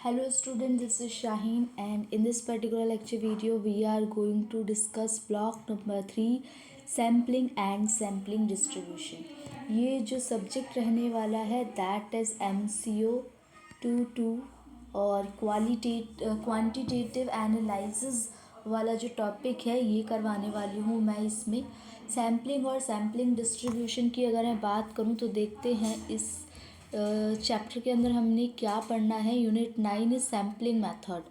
Hello students, this is Shaheen and in this particular lecture video we are going to discuss block number 3 sampling and sampling distribution. ये जो subject रहने वाला है that is MCO 2 और quantitative analysis वाला जो topic है ये करवाने वाली हूँ मैं इसमें। सैम्पलिंग और सैम्पलिंग डिस्ट्रीब्यूशन की अगर मैं बात करूँ तो देखते हैं इस चैप्टर के अंदर हमने क्या पढ़ना है। Unit 9 is sampling method.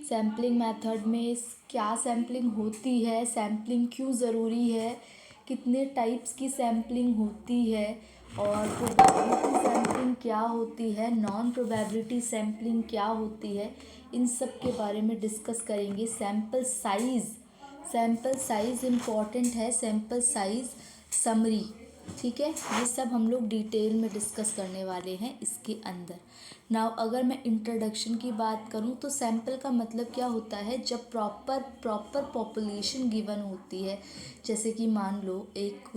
Sampling method में क्या सैम्पलिंग होती है, सैम्पलिंग क्यों ज़रूरी है, कितने टाइप्स की सैम्पलिंग होती है और प्रोबेबिलिटी सैम्पलिंग क्या होती है, नॉन प्रोबेबिलिटी सैम्पलिंग क्या होती है, इन सब के बारे में डिस्कस करेंगे। सैम्पल साइज़ इम्पॉर्टेंट है, सैम्पल साइज़ समरी, ठीक है। ये सब हम लोग डिटेल में डिस्कस करने वाले हैं इसके अंदर। नाउ अगर मैं इंट्रोडक्शन की बात करूं तो सैम्पल का मतलब क्या होता है, जब प्रॉपर पॉपुलेशन गिवन होती है। जैसे कि मान लो एक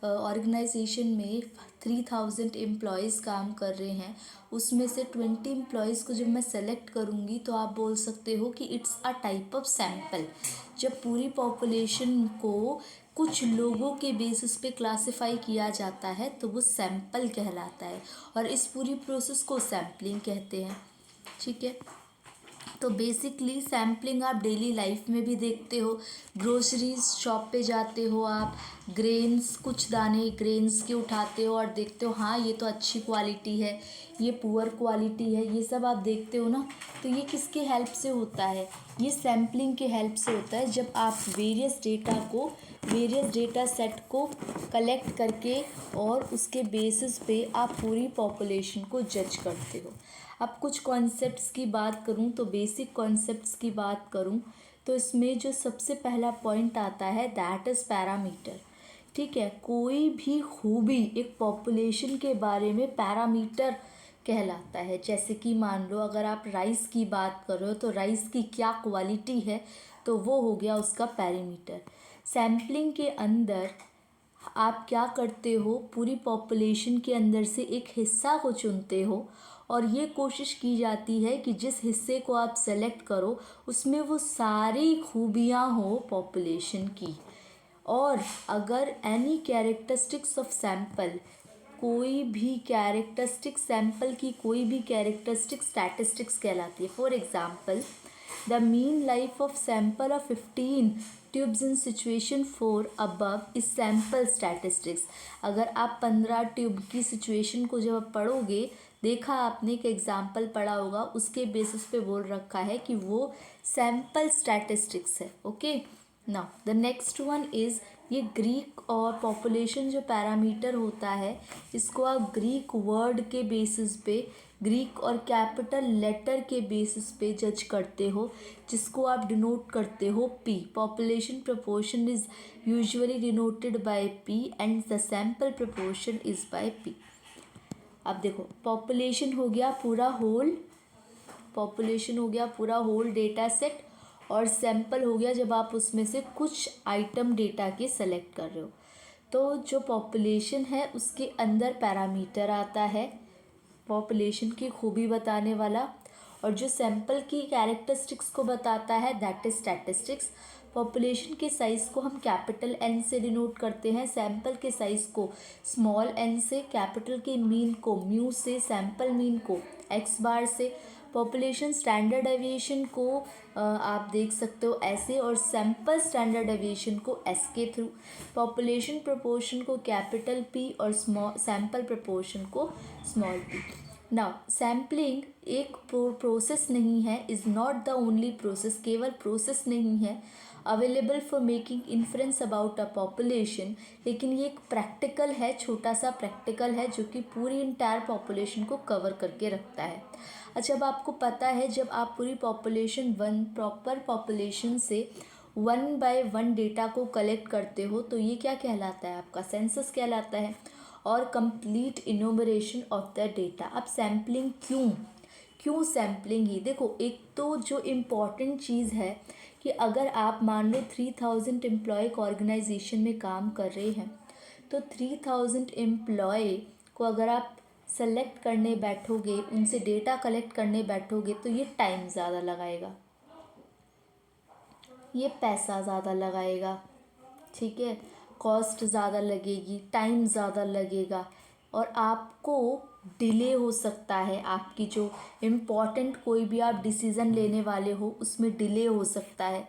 ऑर्गेनाइजेशन में 3000 एम्प्लॉयज़ काम कर रहे हैं, उसमें से 20 एम्प्लॉयज़ को जब मैं सेलेक्ट करूँगी तो आप बोल सकते हो कि it's a type of sample. जब पूरी पॉपुलेशन को कुछ लोगों के बेसिस पे क्लासिफाई किया जाता है तो वो सैंपल कहलाता है और इस पूरी प्रोसेस को सैम्पलिंग कहते हैं, ठीक है। तो बेसिकली सैम्पलिंग आप डेली लाइफ में भी देखते हो। ग्रोसरीज शॉप पे जाते हो आप, ग्रेन्स कुछ दाने ग्रेन्स के उठाते हो और देखते हो हाँ ये तो अच्छी क्वालिटी है, ये पुअर क्वालिटी है, ये सब आप देखते हो ना। तो ये किसके हेल्प से होता है, ये सैम्पलिंग के हेल्प से होता है। जब आप वेरियस डेटा सेट को कलेक्ट करके और उसके बेसिस पे आप पूरी पॉपुलेशन को जज करते हो। अब कुछ कॉन्सेप्ट्स की बात करूं तो बेसिक कॉन्सेप्ट्स की बात करूं तो इसमें जो सबसे पहला पॉइंट आता है दैट इज़ पैरामीटर, ठीक है। कोई भी खूबी एक पॉपुलेशन के बारे में पैरामीटर कहलाता है। जैसे कि मान लो अगर आप राइस की बात कर रहे हो तो राइस की क्या क्वालिटी है, तो वो हो गया उसका पैरामीटर। सैम्पलिंग के अंदर आप क्या करते हो, पूरी पॉपुलेशन के अंदर से एक हिस्सा को चुनते हो और ये कोशिश की जाती है कि जिस हिस्से को आप सेलेक्ट करो उसमें वो सारी खूबियाँ हो पॉपुलेशन की। और अगर एनी कैरेक्टरिस्टिक्स ऑफ सैम्पल, कोई भी कैरेक्टरिस्टिक सैम्पल की कोई भी कैरेक्टरिस्टिक स्टैटिस्टिक्स कहलाती है। For example the mean life of sample of 15 tubes in situation 4 above is sample statistics. अगर आप 15 ट्यूब की सिचुएशन को जब आप पढ़ोगे, देखा आपने एक एग्जाम्पल पढ़ा होगा, उसके बेसिस पे बोल रखा है कि वो सैम्पल स्टैटिस्टिक्स है, okay. Now the next one is ये ग्रीक और पॉपुलेशन जो पैरामीटर होता है इसको आप ग्रीक वर्ड के बेसिस पे, ग्रीक और कैपिटल लेटर के बेसिस पे जज करते हो, जिसको आप डिनोट करते हो P. Population proportion is usually denoted by P and the sample proportion is by P. अब देखो पॉपुलेशन हो गया पूरा होल डेटा सेट और सैंपल हो गया जब आप उसमें से कुछ आइटम डेटा के सेलेक्ट कर रहे हो। तो जो पॉपुलेशन है उसके अंदर पैरामीटर आता है पॉपुलेशन की खूबी बताने वाला, और जो सैंपल की कैरेक्टरिस्टिक्स को बताता है दैट इज स्टैटिस्टिक्स। पॉपुलेशन के साइज़ को हम कैपिटल एन से डिनोट करते हैं, सैंपल के साइज़ को स्मॉल एन से, कैपिटल के मीन को म्यू से, सैंपल मीन को एक्स बार से। पॉपुलेशन स्टैंडर्ड डेविएशन को आप देख सकते हो ऐसे, और सैंपल स्टैंडर्ड डेविएशन को एस के थ्रू। पॉपुलेशन प्रोपोर्शन को कैपिटल पी और सैंपल प्रोपोर्शन को स्मॉल पी। नाउ सैम्पलिंग एक प्रोसेस नहीं है, is not the only process, केवल प्रोसेस नहीं है available for making inference about a population, लेकिन ये एक प्रैक्टिकल है, छोटा सा प्रैक्टिकल है जो कि पूरी इंटायर पॉपुलेशन को कवर करके रखता है। अच्छा, अब आपको पता है जब आप पूरी पॉपुलेशन प्रॉपर पॉपुलेशन से 1 बाय 1 डेटा को कलेक्ट करते हो तो ये क्या कहलाता है, आपका सेंसस कहलाता है, और कंप्लीट इनोमरेशन ऑफ द डेटा। अब सैम्पलिंग क्यों सैम्पलिंग ही, देखो एक तो जो इम्पॉर्टेंट चीज़ है कि अगर आप मान लो 3000 एम्प्लॉय एक ऑर्गेनाइजेशन में काम कर रहे हैं तो 3000 एम्प्लॉय को अगर आप सेलेक्ट करने बैठोगे, उनसे डेटा कलेक्ट करने बैठोगे तो ये टाइम ज़्यादा लगाएगा, ये पैसा ज़्यादा लगाएगा, ठीक है, कॉस्ट ज़्यादा लगेगी, टाइम ज़्यादा लगेगा और आपको डिले हो सकता है। आपकी जो इम्पोर्टेंट कोई भी आप डिसीज़न लेने वाले हो उसमें डिले हो सकता है।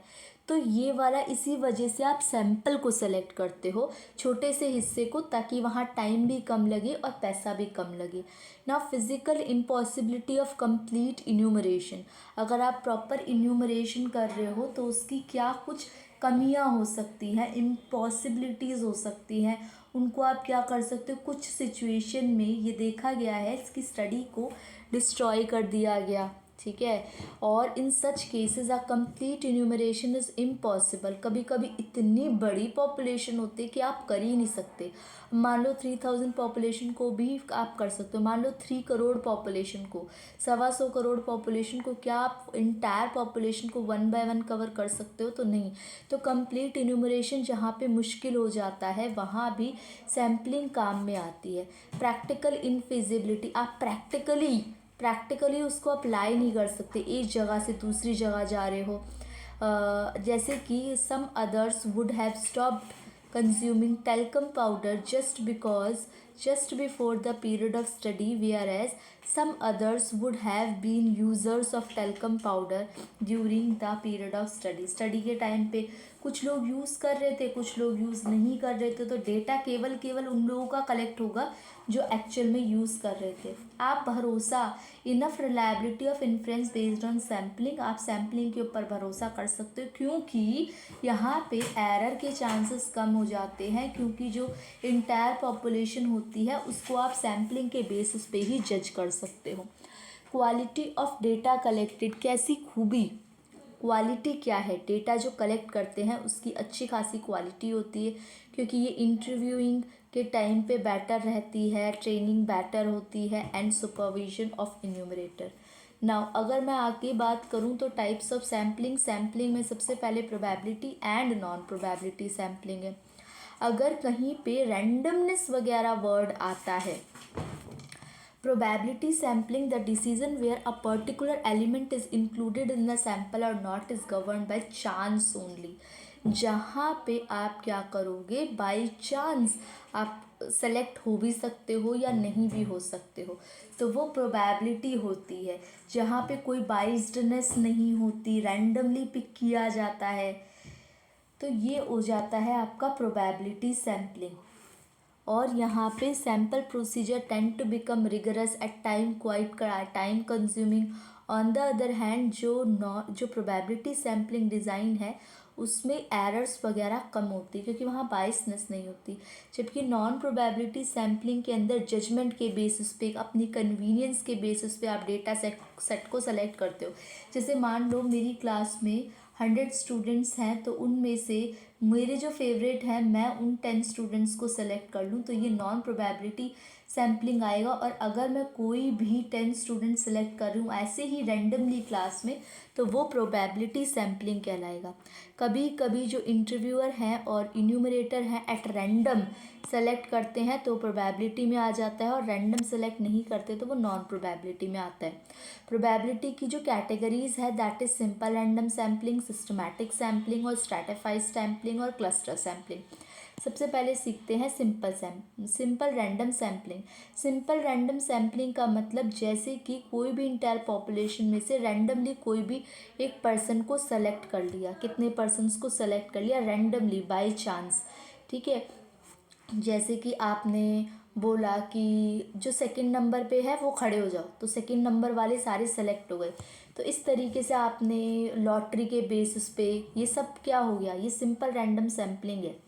तो ये वाला इसी वजह से आप सैंपल को सेलेक्ट करते हो, छोटे से हिस्से को, ताकि वहाँ टाइम भी कम लगे और पैसा भी कम लगे। ना physical impossibility of complete enumeration, अगर आप प्रॉपर इन्यूमरेशन कर रहे हो तो उसकी क्या कुछ कमियां हो सकती हैं, इम्पॉसिबिलिटीज़ हो सकती हैं, उनको आप क्या कर सकते हो, कुछ सिचुएशन में ये देखा गया है, इसकी स्टडी को डिस्ट्रॉय कर दिया गया, ठीक है। और in such cases a complete enumeration is impossible, कभी कभी इतनी बड़ी पॉपुलेशन होती है कि आप कर ही नहीं सकते। मान लो 3000 पॉपुलेशन को भी आप कर सकते हो, मान लो 3 करोड़ पॉपुलेशन को, 125 करोड़ पॉपुलेशन को, क्या आप इंटायर पॉपुलेशन को 1 बाय 1 कवर कर सकते हो? तो नहीं। तो कंप्लीट इन्यूमरेशन जहाँ पे मुश्किल हो जाता है वहाँ भी सैम्पलिंग काम में आती है। प्रैक्टिकल इनफिजिबिलिटी, आप प्रैक्टिकली उसको अप्लाई नहीं कर सकते, एक जगह से दूसरी जगह जा रहे हो। जैसे कि some others would have stopped consuming talcum powder just before the period of study, whereas some others would have been users of talcum powder during the period of study के टाइम पे कुछ लोग यूज़ कर रहे थे, कुछ लोग use नहीं कर रहे थे। तो डेटा केवल उन लोगों का कलेक्ट होगा जो एक्चुअल में यूज़ कर रहे थे। आप भरोसा, enough reliability of inference based on sampling, आप सैम्पलिंग के ऊपर भरोसा कर सकते हो क्योंकि यहाँ पे एरर के चांसेस कम हो जाते हैं, क्योंकि जो इंटायर पॉपुलेशन होती है उसको आप सैम्पलिंग के बेसिस पे ही जज कर सकते हो। क्वालिटी ऑफ डेटा कलेक्टेड, कैसी खूबी, क्वालिटी क्या है, डेटा जो कलेक्ट करते हैं उसकी अच्छी खासी क्वालिटी होती है, क्योंकि ये इंटरव्यूइंग के टाइम पे बेटर रहती है, ट्रेनिंग बेटर होती है and supervision of enumerator. Now अगर मैं आगे बात करूं तो टाइप्स ऑफ सैम्पलिंग में सबसे पहले probability and non probability sampling है। अगर कहीं पे रैंडमनेस वगैरह वर्ड आता है, probability sampling, the decision where a particular element is included in the sample or not is governed by chance only, जहाँ पे आप क्या करोगे, बाई चांस आप सेलेक्ट हो भी सकते हो या नहीं भी हो सकते हो, तो वो प्रोबेबिलिटी होती है। जहाँ पे कोई बाइस्डनेस नहीं होती, रैंडमली पिक किया जाता है, तो ये हो जाता है आपका प्रोबेबिलिटी सैम्पलिंग। और यहाँ पे sample procedure tend to become rigorous at time, quite time consuming. On the other hand जो प्रोबेबिलिटी सैम्पलिंग डिज़ाइन है उसमें एरर्स वगैरह कम होती है क्योंकि वहाँ बायसनेस नहीं होती। जबकि नॉन प्रोबेबिलिटी सैम्पलिंग के अंदर जजमेंट के बेसिस पे, अपनी कन्वीनियंस के बेसिस पे आप डेटा सेट को सेलेक्ट करते हो। जैसे मान लो मेरी क्लास में 100 स्टूडेंट्स हैं, तो उनमें से मेरे जो फेवरेट हैं मैं उन 10 स्टूडेंट्स को सेलेक्ट कर लूँ तो ये नॉन प्रोबेबिलिटी सैम्पलिंग आएगा। और अगर मैं कोई भी 10 स्टूडेंट सेलेक्ट कर रही हूँ ऐसे ही रैंडमली क्लास में, तो वो प्रोबेबिलिटी सैम्पलिंग कहलाएगा। कभी कभी जो इंटरव्यूअर हैं और इन्यूमरेटर हैं एट रैंडम सेलेक्ट करते हैं तो प्रोबेबिलिटी में आ जाता है, और रैंडम सेलेक्ट नहीं करते तो वो नॉन प्रोबेबिलिटी में आता है। प्रोबेबिलिटी की जो कैटेगरीज है that is simple random sampling, systematic sampling और स्ट्रैटिफाइड सैम्पलिंग और क्लस्टर सैम्पलिंग। सबसे पहले सीखते हैं simple random sampling. Simple random sampling का मतलब जैसे कि कोई भी इंटायर पॉपुलेशन में से रैंडमली कोई भी एक पर्सन को सेलेक्ट कर लिया, कितने पर्सन्स को सेलेक्ट कर लिया रैंडमली बाय चांस, ठीक है। जैसे कि आपने बोला कि जो सेकंड नंबर पे है वो खड़े हो जाओ, तो सेकंड नंबर वाले सारे सेलेक्ट हो गए। तो इस तरीके से आपने लॉटरी के बेसिस पे, ये सब क्या हो गया, ये सिंपल रैंडम सैम्पलिंग है।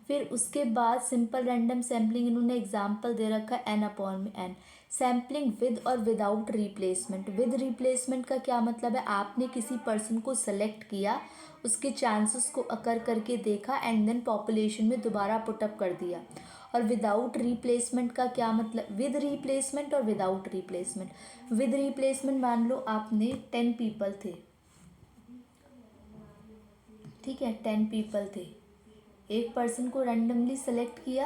फिर उसके बाद सिंपल रैंडम सैम्पलिंग इन्होंने एग्जाम्पल दे रखा है n/n, सैम्पलिंग विद और विदाउट रिप्लेसमेंट। विद रिप्लेसमेंट का क्या मतलब है, आपने किसी पर्सन को सेलेक्ट किया, उसके चांसेस को अकर करके देखा एंड देन पॉपुलेशन में दोबारा पुटअप कर दिया। और विदाउट रिप्लेसमेंट का क्या मतलब, विद रिप्लेसमेंट और विदाउट रिप्लेसमेंट। विद रिप्लेसमेंट मान लो आपने 10 पीपल थे, ठीक है, 10 पीपल थे, एक पर्सन को रैंडमली सेलेक्ट किया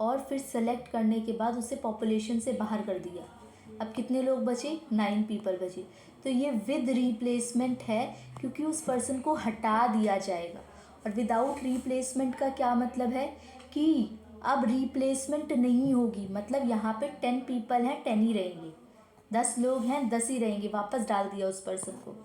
और फिर सेलेक्ट करने के बाद उसे पॉपुलेशन से बाहर कर दिया। अब कितने लोग बचे? 9 पीपल बचे। तो ये विद रिप्लेसमेंट है क्योंकि उस पर्सन को हटा दिया जाएगा। और विदाउट रिप्लेसमेंट का क्या मतलब है कि अब रिप्लेसमेंट नहीं होगी, मतलब यहाँ पे 10 पीपल हैं, 10 ही रहेंगे, 10 लोग हैं, 10 ही रहेंगे, वापस डाल दिया उस पर्सन को।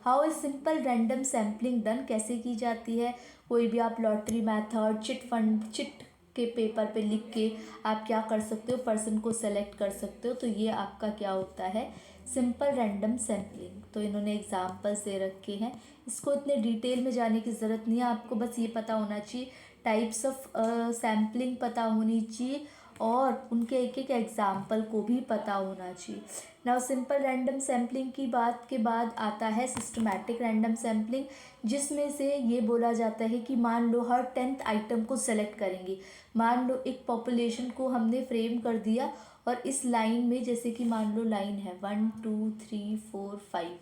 How is simple random sampling done, कैसे की जाती है? कोई भी आप lottery method, chit fund, chit के पेपर पे लिख के आप क्या कर सकते हो, पर्सन को सेलेक्ट कर सकते हो। तो ये आपका क्या होता है? Simple random sampling. तो इन्होंने एग्जाम्पल्स दे रखे हैं, इसको इतने डिटेल में जाने की ज़रूरत नहीं है, आपको बस ये पता होना चाहिए, टाइप्स ऑफ सैम्पलिंग पता होनी चाहिए और उनके एक एक एग्जाम्पल को भी पता होना चाहिए। नाउ सिंपल रैंडम सैम्पलिंग की बात के बाद आता है सिस्टमैटिक रैंडम सैम्पलिंग, जिसमें से ये बोला जाता है कि मान लो हर 10th आइटम को सेलेक्ट करेंगे। मान लो एक पॉपुलेशन को हमने फ्रेम कर दिया और इस लाइन में, जैसे कि मान लो लाइन है 1 2 3 4 5,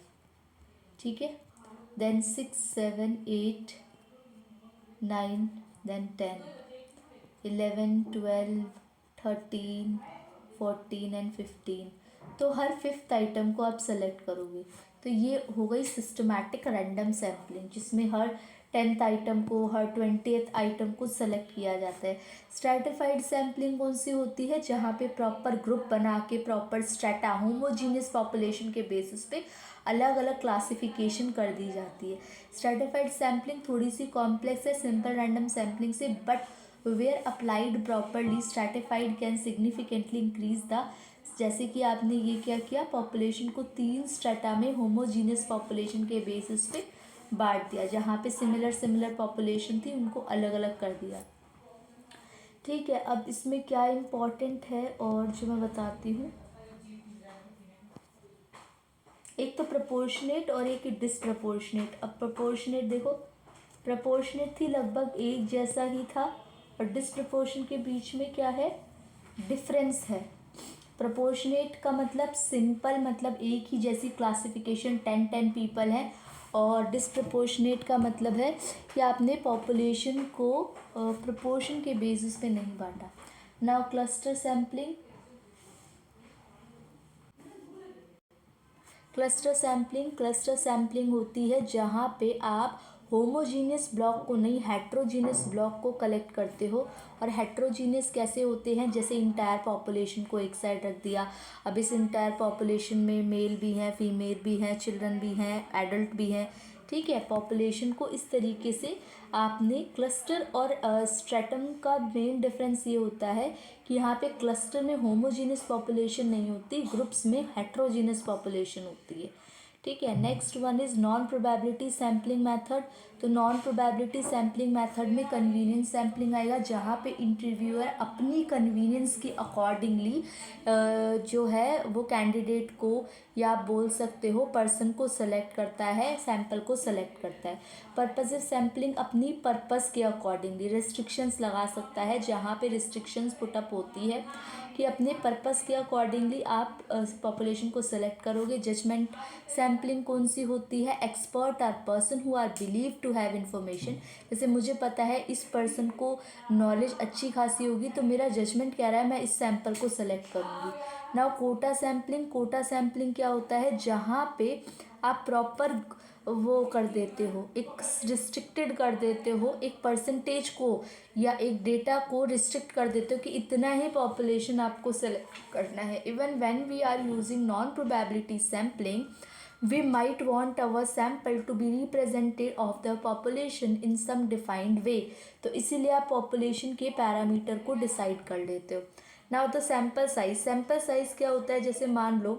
ठीक है, देन 6 7 8 9, देन 10 11 12 13 14 एंड 15। तो हर 5th आइटम को आप सेलेक्ट करोगे। तो ये हो गई सिस्टमैटिक रैंडम सैम्पलिंग, जिसमें हर 10th आइटम को, हर 20th आइटम को सेलेक्ट किया जाता है। स्ट्रैटिफाइड सैम्पलिंग कौन सी होती है? जहाँ पे प्रॉपर ग्रुप बना के, प्रॉपर स्ट्रैटा, होमोजीनियस पॉपुलेशन के बेसिस पे अलग अलग क्लासिफिकेशन कर दी जाती है। स्ट्रैटिफाइड सैम्पलिंग थोड़ी सी कॉम्प्लेक्स है सिंपल रैंडम सैम्पलिंग से, but where applied properly stratified can significantly increase the, जैसे कि आपने ये क्या किया, पॉपुलेशन को 3 स्ट्रेटा में होमोजीनियस पॉपुलेशन के बेसिस पे बांट दिया, जहाँ पे सिमिलर पॉपुलेशन थी उनको अलग अलग कर दिया। ठीक है, अब इसमें क्या इम्पोर्टेंट है और जो मैं बताती हूँ, एक तो प्रोपोर्शनेट और एक डिसप्रोपोर्शनेट। अब प्रोपोर्शनेट देखो, प्रोपोर्शनेट थी लगभग एक जैसा ही था, और डिसप्रोपोर्शन के बीच में क्या है? डिफरेंस है। प्रोपोर्शनेट का मतलब सिंपल, मतलब एक ही जैसी क्लासिफिकेशन 10 पीपल हैं, और डिसप्रोपोर्शनेट का मतलब है कि आपने पॉपुलेशन को प्रोपोर्शन के बेसिस पे नहीं बांटा। Now cluster sampling, cluster sampling होती है जहाँ पे आप होमोजीनियस ब्लॉक को नहीं, हेट्रोजीनियस ब्लॉक को कलेक्ट करते हो। और हेट्रोजीनियस कैसे होते हैं? जैसे इंटायर पॉपुलेशन को एक साइड रख दिया, अब इस इंटायर पॉपुलेशन में मेल भी हैं, फीमेल भी हैं, चिल्ड्रन भी हैं, एडल्ट भी हैं, ठीक है। पॉपुलेशन को इस तरीके से आपने क्लस्टर और स्ट्रेटम का मेन डिफरेंस ये होता है कि यहाँ पे क्लस्टर में होमोजीनियस पॉपुलेशन नहीं होती, ग्रुप्स में हेट्रोजीनियस पॉपुलेशन होती है, ठीक है। Next one is non probability sampling method. तो नॉन प्रोबेबिलिटी सैम्पलिंग मेथड में कन्वीनियंस सैम्पलिंग आएगा, जहाँ पे इंटरव्यूअर अपनी कन्वीनियंस के अकॉर्डिंगली जो है वो कैंडिडेट को, या आप बोल सकते हो पर्सन को सेलेक्ट करता है, सैम्पल को सेलेक्ट करता है। पर्पसिव सैम्पलिंग अपनी पर्पस के अकॉर्डिंगली रिस्ट्रिक्शंस लगा सकता है, जहाँ पे रिस्ट्रिक्शंस पुटअप होती है कि अपने पर्पस के अकॉर्डिंगली आप पॉपुलेशन को सेलेक्ट करोगे। जजमेंट सैम्पलिंग कौन सी होती है? Expert are person who are believe to have information. जैसे मुझे पता है इस पर्सन को नॉलेज अच्छी खासी होगी, तो मेरा जजमेंट कह रहा है मैं इस सैम्पल को सेलेक्ट करूँगी। Now quota sampling, quota sampling क्या होता है? जहाँ पे आप प्रॉपर वो कर देते हो, एक रिस्ट्रिक्टेड कर देते हो, एक परसेंटेज को या एक डेटा को रिस्ट्रिक्ट कर देते हो कि इतना ही पॉपुलेशन आपको सेलेक्ट करना है। Even when we are using non probability sampling, we might want our sample to be representative of the population in some defined way। तो इसीलिए आप पॉपुलेशन के पैरामीटर को डिसाइड कर लेते हो। Now the sample size, sample size क्या होता है? जैसे मान लो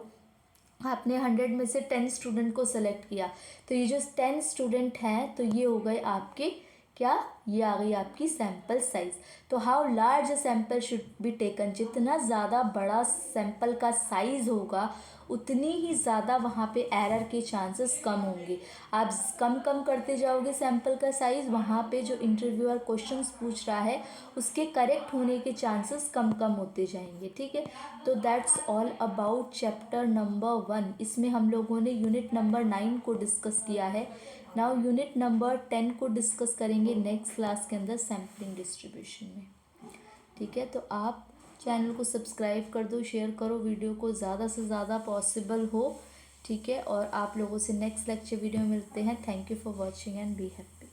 आपने 100 में से 10 स्टूडेंट को सेलेक्ट किया, तो ये जो 10 स्टूडेंट हैं, तो ये हो गए आपके क्या? ये आ गई आपकी सैम्पल साइज। तो how large sample should be taken, जितना ज़्यादा बड़ा सैम्पल का साइज होगा उतनी ही ज़्यादा वहाँ पे एरर के चांसेस कम होंगे। आप कम करते जाओगे सैम्पल का साइज़, वहाँ पे जो इंटरव्यूअर क्वेश्चंस पूछ रहा है उसके करेक्ट होने के चांसेस कम होते जाएंगे, ठीक है। तो that's all about chapter number 1। इसमें हम लोगों ने यूनिट नंबर 9 को डिस्कस किया है। नाउ यूनिट नंबर 10 को डिस्कस करेंगे नेक्स्ट क्लास के अंदर, सैम्पलिंग डिस्ट्रीब्यूशन में। ठीक है, तो आप चैनल को सब्सक्राइब कर दो, शेयर करो वीडियो को ज़्यादा से ज़्यादा पॉसिबल हो। ठीक है, और आप लोगों से नेक्स्ट लेक्चर वीडियो में मिलते हैं। Thank you for watching and be happy.